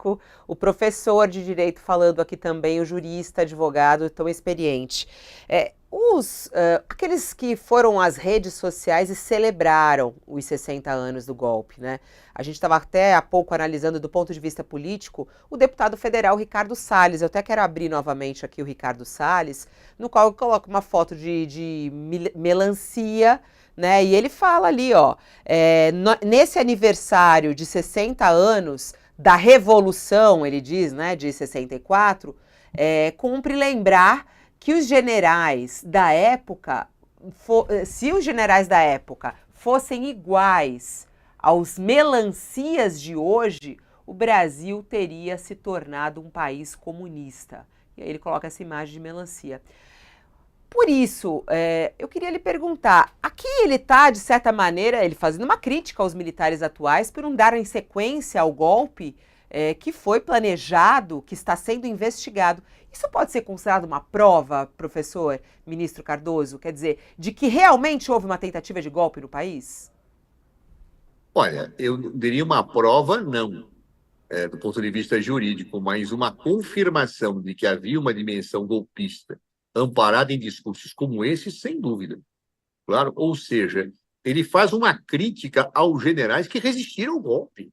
Érico, o professor de direito falando aqui também, o jurista, advogado tão experiente. Aqueles que foram às redes sociais e celebraram os 60 anos do golpe, né? A gente estava até há pouco analisando do ponto de vista político o deputado federal Ricardo Salles. Eu até quero abrir novamente aqui o Ricardo Salles, no qual coloca uma foto de melancia, né? E ele fala ali, ó, nesse aniversário de 60 anos da Revolução, ele diz, né, de 64, cumpre lembrar que os generais da época, se os generais da época fossem iguais aos melancias de hoje, o Brasil teria se tornado um país comunista. E aí ele coloca essa imagem de melancia. Por isso, eu queria lhe perguntar, aqui ele está, de certa maneira, ele fazendo uma crítica aos militares atuais por não darem sequência ao golpe que foi planejado, que está sendo investigado. Isso pode ser considerado uma prova, professor, ministro Cardoso, quer dizer, de que realmente houve uma tentativa de golpe no país? Olha, eu diria uma prova, não, do ponto de vista jurídico, mas uma confirmação de que havia uma dimensão golpista amparada em discursos como esse, sem dúvida. Claro, ou seja, ele faz uma crítica aos generais que resistiram ao golpe,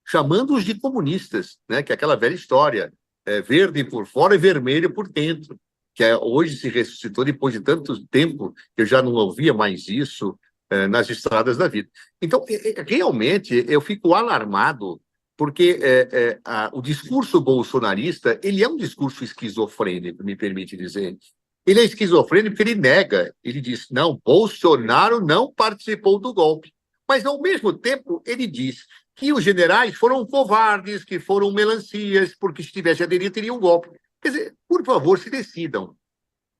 chamando-os de comunistas, né? Que é aquela velha história, verde por fora e vermelho por dentro, que hoje se ressuscitou depois de tanto tempo que eu já não ouvia mais isso nas estradas da vida. Então, realmente, eu fico alarmado porque o discurso bolsonarista ele é um discurso esquizofrênico, me permite dizer. Ele é esquizofrênico porque ele nega, ele diz, não, Bolsonaro não participou do golpe. Mas, ao mesmo tempo, ele diz que os generais foram covardes, que foram melancias, porque se tivesse aderido, teria um golpe. Quer dizer, por favor, se decidam.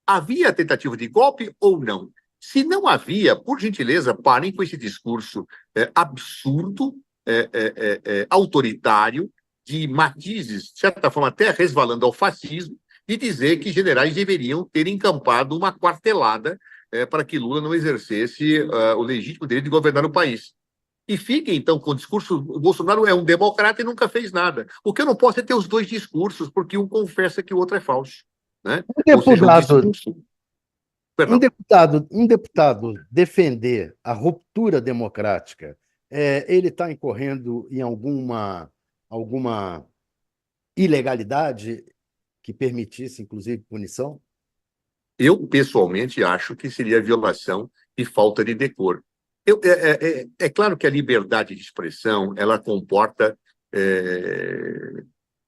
Havia tentativa de golpe ou não? Se não havia, por gentileza, parem com esse discurso absurdo, autoritário, de matizes, de certa forma, até resvalando ao fascismo, de dizer que generais deveriam ter encampado uma quartelada para que Lula não exercesse o legítimo direito de governar o país. E fiquem, então, com o discurso, o Bolsonaro é um democrata e nunca fez nada. O que eu não posso é ter os dois discursos, porque um confessa que o outro é falso. Né? Um Ou seja, um deputado, discurso... Perdão. um deputado defender a ruptura democrática, ele está incorrendo em alguma ilegalidade que permitisse, inclusive, punição? Eu, pessoalmente, acho que seria violação e falta de decoro. É claro que a liberdade de expressão ela comporta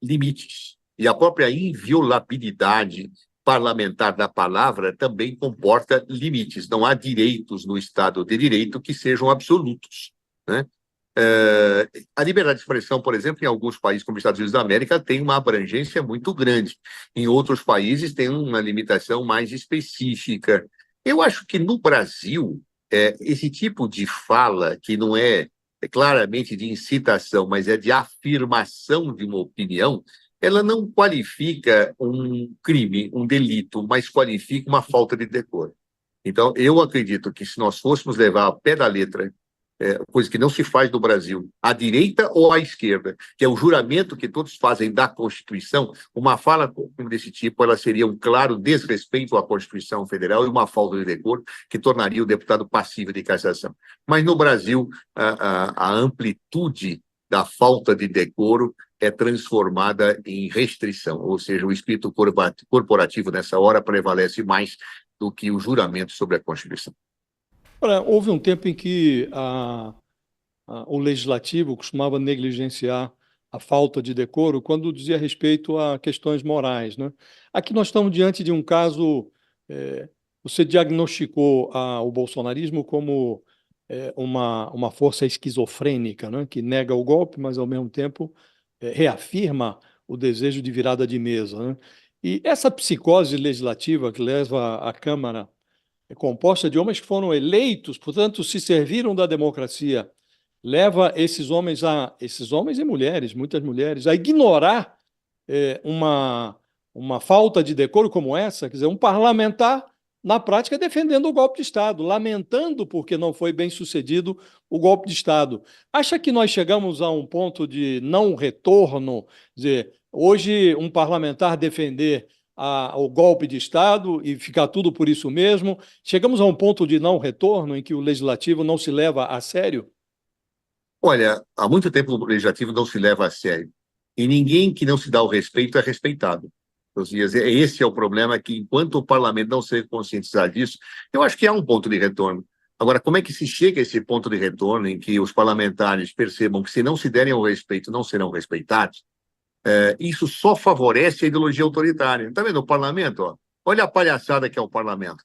limites. E a própria inviolabilidade parlamentar da palavra também comporta limites. Não há direitos no Estado de Direito que sejam absolutos. Né? A liberdade de expressão, por exemplo, em alguns países como os Estados Unidos da América, tem uma abrangência muito grande. Em outros países, tem uma limitação mais específica. Eu acho que no Brasil, esse tipo de fala, que não é claramente de incitação, mas é de afirmação de uma opinião, ela não qualifica um crime, um delito, mas qualifica uma falta de decoro. Então, eu acredito que se nós fôssemos levar ao pé da letra coisa que não se faz no Brasil, à direita ou à esquerda, que é o juramento que todos fazem da Constituição, uma fala desse tipo, ela seria um claro desrespeito à Constituição Federal e uma falta de decoro que tornaria o deputado passível de cassação. Mas no Brasil, a amplitude da falta de decoro é transformada em restrição, ou seja, o espírito corporativo nessa hora prevalece mais do que o juramento sobre a Constituição. Olha, houve um tempo em que o legislativo costumava negligenciar a falta de decoro quando dizia respeito a questões morais, né? Aqui nós estamos diante de um caso, você diagnosticou o bolsonarismo como uma força esquizofrênica, né? Que nega o golpe, mas ao mesmo tempo reafirma o desejo de virada de mesa, né? E essa psicose legislativa que leva a Câmara composta de homens que foram eleitos, portanto, se serviram da democracia, leva esses homens e mulheres, muitas mulheres, a ignorar uma falta de decoro como essa, quer dizer, um parlamentar na prática, defendendo o golpe de Estado, lamentando porque não foi bem sucedido o golpe de Estado. Acha que nós chegamos a um ponto de não retorno? Quer dizer, hoje, um parlamentar defender o golpe de Estado e ficar tudo por isso mesmo, chegamos a um ponto de não retorno em que o legislativo não se leva a sério? Olha, há muito tempo o legislativo não se leva a sério. E ninguém que não se dá o respeito é respeitado. Josias, esse é o problema, que enquanto o parlamento não se conscientizar disso, eu acho que há um ponto de retorno. Agora, como é que se chega a esse ponto de retorno em que os parlamentares percebam que, se não se derem o respeito, não serão respeitados? Isso só favorece a ideologia autoritária. Está vendo o parlamento? Ó? Olha a palhaçada que é o parlamento.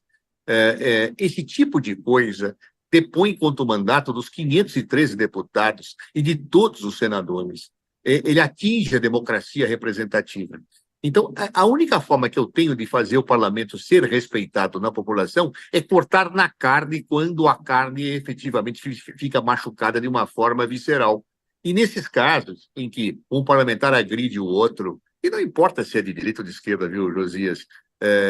Esse tipo de coisa depõe contra o mandato dos 513 deputados e de todos os senadores. Ele atinge a democracia representativa. Então, a única forma que eu tenho de fazer o parlamento ser respeitado na população é cortar na carne, quando a carne efetivamente fica machucada de uma forma visceral. E nesses casos em que um parlamentar agride o outro, e não importa se é de direita ou de esquerda, viu, Josias?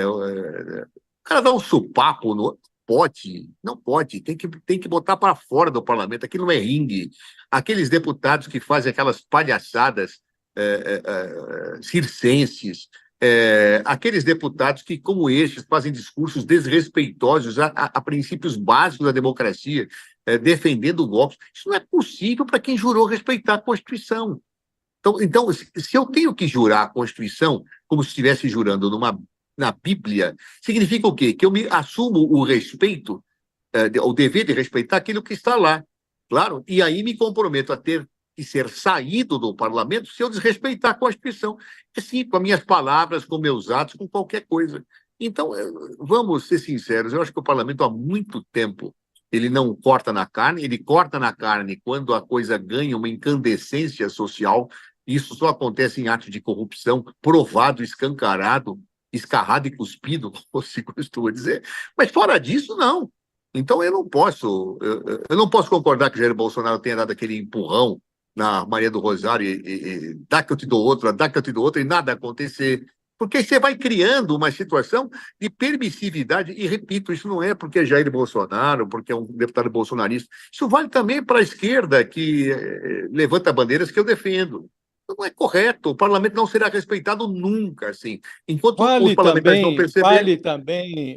O cara dá um supapo no outro. Pode, não pode, tem que botar para fora do parlamento. Aquilo não é ringue. Aqueles deputados que fazem aquelas palhaçadas circenses, aqueles deputados que, como estes, fazem discursos desrespeitosos a princípios básicos da democracia, defendendo golpes. Isso não é possível para quem jurou respeitar a Constituição. Então, se eu tenho que jurar a Constituição como se estivesse jurando na Bíblia, significa o quê? Que eu me assumo o respeito, o dever de respeitar aquilo que está lá, claro, e aí me comprometo a ter que ser saído do parlamento se eu desrespeitar a Constituição. Assim, com as minhas palavras, com meus atos, com qualquer coisa. Então, vamos ser sinceros, eu acho que o parlamento há muito tempo ele não corta na carne, ele corta na carne quando a coisa ganha uma incandescência social. Isso só acontece em atos de corrupção, provado, escancarado, escarrado e cuspido, como se costuma dizer. Mas fora disso, não. Então eu não posso concordar que o Jair Bolsonaro tenha dado aquele empurrão na Maria do Rosário e dá que eu te dou outra, dá que eu te dou outra, e nada acontecer. Porque você vai criando uma situação de permissividade, e repito, isso não é porque é Jair Bolsonaro, porque é um deputado bolsonarista, isso vale também para a esquerda, que levanta bandeiras que eu defendo. Não é correto, o parlamento não será respeitado nunca, assim. Enquanto os parlamentares não perceberem...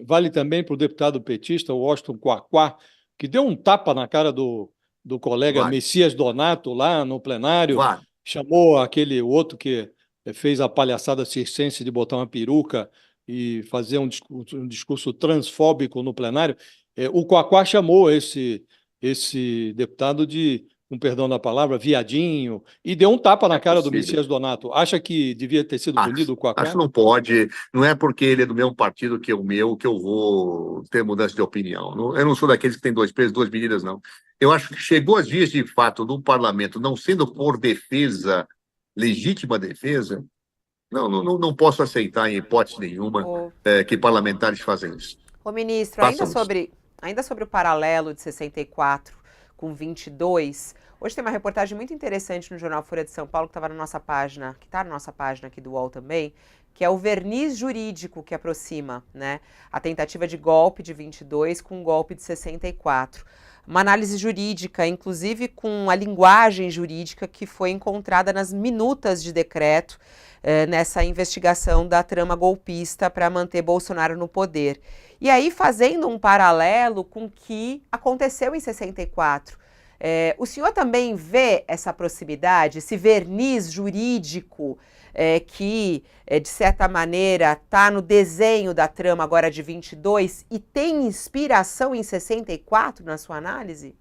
Vale também para o deputado petista, o Washington Quaquá, que deu um tapa na cara do colega Messias Donato lá no plenário, chamou o outro que fez a palhaçada circense de botar uma peruca e fazer um discurso transfóbico no plenário. O Quaquá chamou esse deputado de, com perdão da palavra, viadinho, e deu um tapa na cara do Messias Donato. Acha que devia ter sido punido o Quaquá? Acho que não pode. Não é porque ele é do mesmo partido que o meu que eu vou ter mudança de opinião. Eu não sou daqueles que tem dois pesos, duas medidas, não. Eu acho que chegou às vias de fato do parlamento, não sendo por defesa, legítima defesa, não posso aceitar em hipótese nenhuma que parlamentares façam isso. Ô, ministro, ainda sobre o paralelo de 64 com 22, hoje tem uma reportagem muito interessante no jornal Folha de São Paulo, que está na nossa página aqui do UOL também, que é o verniz jurídico que aproxima, né, a tentativa de golpe de 22 com o golpe de 64. Uma análise jurídica, inclusive com a linguagem jurídica que foi encontrada nas minutas de decreto nessa investigação da trama golpista para manter Bolsonaro no poder. E aí, fazendo um paralelo com o que aconteceu em 64. O senhor também vê essa proximidade, esse verniz jurídico que, de certa maneira, está no desenho da trama agora de 22 e tem inspiração em 64 na sua análise?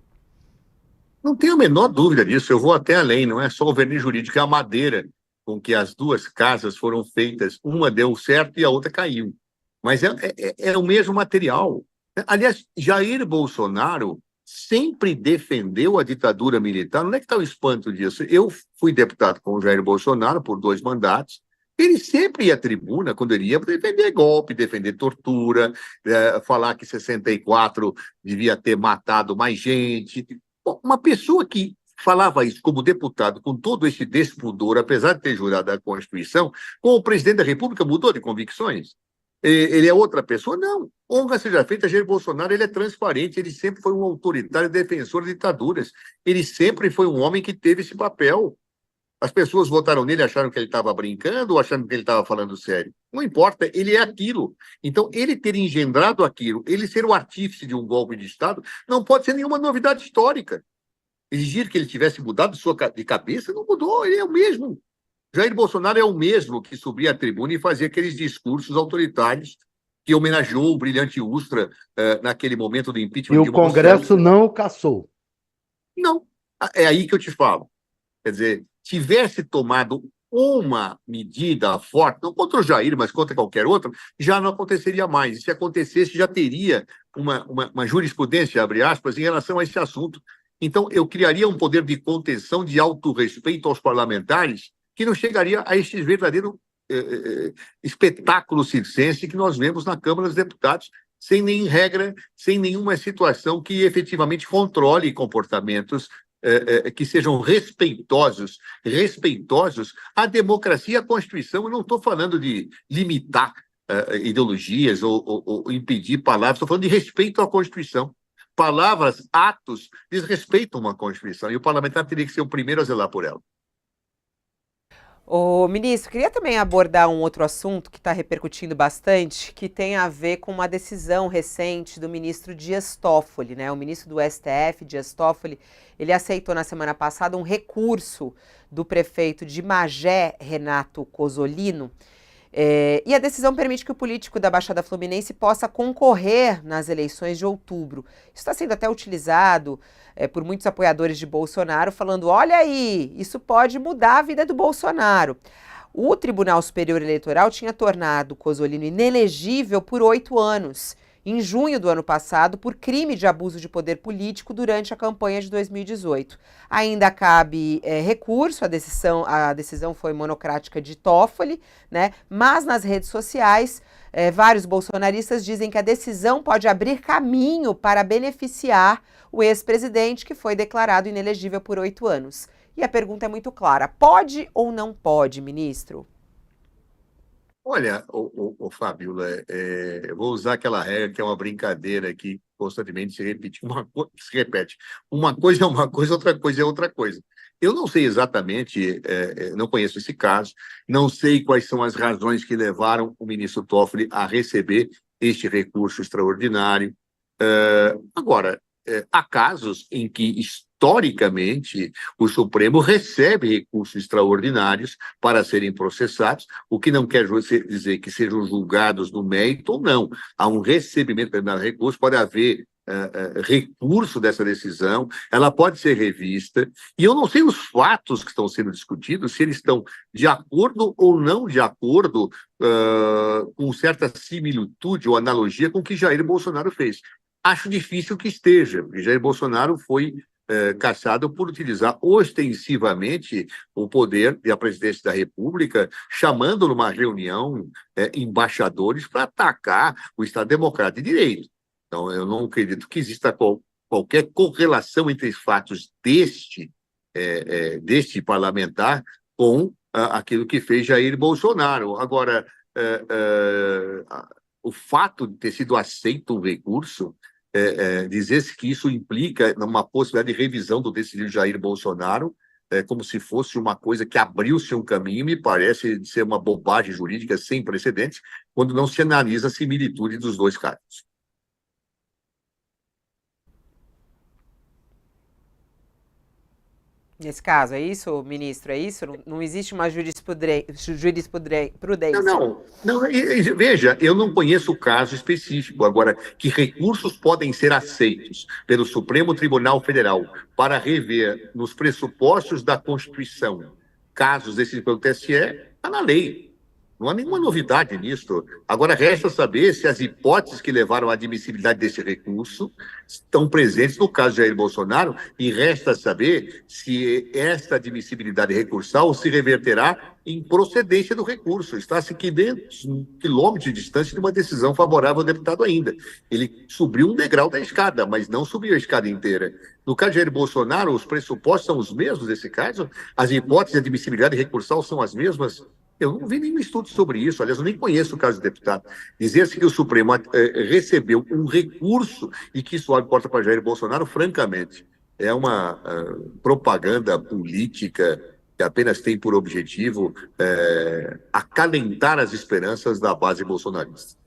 Não tenho a menor dúvida disso, eu vou até além, não é só o verniz jurídico, é a madeira com que as duas casas foram feitas, uma deu certo e a outra caiu. Mas é o mesmo material. Aliás, Jair Bolsonaro sempre defendeu a ditadura militar. Onde é que está o espanto disso? Eu fui deputado com o Jair Bolsonaro por 2 mandatos. Ele sempre ia à tribuna, quando ele ia, defender golpe, defender tortura, falar que 64 devia ter matado mais gente. Bom, uma pessoa que falava isso como deputado, com todo esse despudor, apesar de ter jurado a Constituição, como o presidente da República, mudou de convicções. Ele é outra pessoa? Não. Honra seja feita, Jair Bolsonaro ele é transparente, ele sempre foi um autoritário defensor de ditaduras. Ele sempre foi um homem que teve esse papel. As pessoas votaram nele, acharam que ele estava brincando ou acharam que ele estava falando sério. Não importa, ele é aquilo. Então, ele ter engendrado aquilo, ele ser o artífice de um golpe de Estado, não pode ser nenhuma novidade histórica. Exigir que ele tivesse mudado de cabeça, não mudou, ele é o mesmo. Jair Bolsonaro é o mesmo que subia à tribuna e fazia aqueles discursos autoritários que homenageou o brilhante Ustra naquele momento do impeachment E de o Dilma Congresso Rousseff. não o cassou. Não, é aí que eu te falo. Quer dizer, tivesse tomado uma medida forte, não contra o Jair, mas contra qualquer outro, já não aconteceria mais. E se acontecesse, já teria uma jurisprudência, abre aspas, em relação a esse assunto. Então, eu criaria um poder de contenção, de autorrespeito aos parlamentares, que não chegaria a este verdadeiro espetáculo circense que nós vemos na Câmara dos Deputados, sem nem regra, sem nenhuma situação que efetivamente controle comportamentos que sejam respeitosos à democracia e à Constituição. Eu não estou falando de limitar ideologias ou impedir palavras, estou falando de respeito à Constituição. Palavras, atos, desrespeitam uma Constituição, e o parlamentar teria que ser o primeiro a zelar por ela. Ô, ministro, queria também abordar um outro assunto que está repercutindo bastante, que tem a ver com uma decisão recente do ministro Dias Toffoli, né? O ministro do STF, Dias Toffoli, ele aceitou na semana passada um recurso do prefeito de Magé, Renato Cozzolino, e a decisão permite que o político da Baixada Fluminense possa concorrer nas eleições de outubro. Isso está sendo até utilizado por muitos apoiadores de Bolsonaro, falando, olha aí, isso pode mudar a vida do Bolsonaro. O Tribunal Superior Eleitoral tinha tornado Cozzolino inelegível por 8 anos, em junho do ano passado, por crime de abuso de poder político durante a campanha de 2018. Ainda cabe recurso, a decisão foi monocrática de Toffoli, né? Mas nas redes sociais, vários bolsonaristas dizem que a decisão pode abrir caminho para beneficiar o ex-presidente, que foi declarado inelegível por 8 anos. E a pergunta é muito clara, pode ou não pode, ministro? Olha, Fábiola, eu vou usar aquela regra que é uma brincadeira que constantemente se repete. Uma coisa é uma coisa, outra coisa é outra coisa. Eu não sei exatamente, não conheço esse caso, não sei quais são as razões que levaram o ministro Toffoli a receber este recurso extraordinário. Agora, há casos em que, historicamente, o Supremo recebe recursos extraordinários para serem processados, o que não quer dizer que sejam julgados no mérito ou não. Há um recebimento de recurso, pode haver recurso dessa decisão, ela pode ser revista, e eu não sei os fatos que estão sendo discutidos, se eles estão de acordo ou não de acordo com certa similitude ou analogia com o que Jair Bolsonaro fez. Acho difícil que esteja, porque Jair Bolsonaro foi caçado por utilizar ostensivamente o poder da presidência da República, chamando numa reunião embaixadores para atacar o Estado Democrático de Direito. Então, eu não acredito que exista qualquer correlação entre os fatos deste parlamentar com aquilo que fez Jair Bolsonaro. Agora, o fato de ter sido aceito um recurso, dizer-se que isso implica uma possibilidade de revisão do decidido Jair Bolsonaro, como se fosse uma coisa que abriu-se um caminho, me parece ser uma bobagem jurídica sem precedentes, quando não se analisa a similitude dos dois casos. Nesse caso, é isso, ministro? É isso? Não existe uma jurisprudência? Não, veja, eu não conheço o caso específico. Agora, que recursos podem ser aceitos pelo Supremo Tribunal Federal para rever nos pressupostos da Constituição casos decididos pelo TSE, está na lei. Não há nenhuma novidade nisso. Agora, resta saber se as hipóteses que levaram à admissibilidade desse recurso estão presentes no caso de Jair Bolsonaro, e resta saber se esta admissibilidade recursal se reverterá em procedência do recurso. Está-se 500 quilômetros de distância de uma decisão favorável ao deputado ainda. Ele subiu um degrau da escada, mas não subiu a escada inteira. No caso de Jair Bolsonaro, os pressupostos são os mesmos nesse caso? As hipóteses de admissibilidade recursal são as mesmas? Eu não vi nenhum estudo sobre isso, aliás, eu nem conheço o caso do deputado. Dizer-se que o Supremo recebeu um recurso e que isso abre porta para Jair Bolsonaro, francamente, é uma propaganda política que apenas tem por objetivo acalentar as esperanças da base bolsonarista.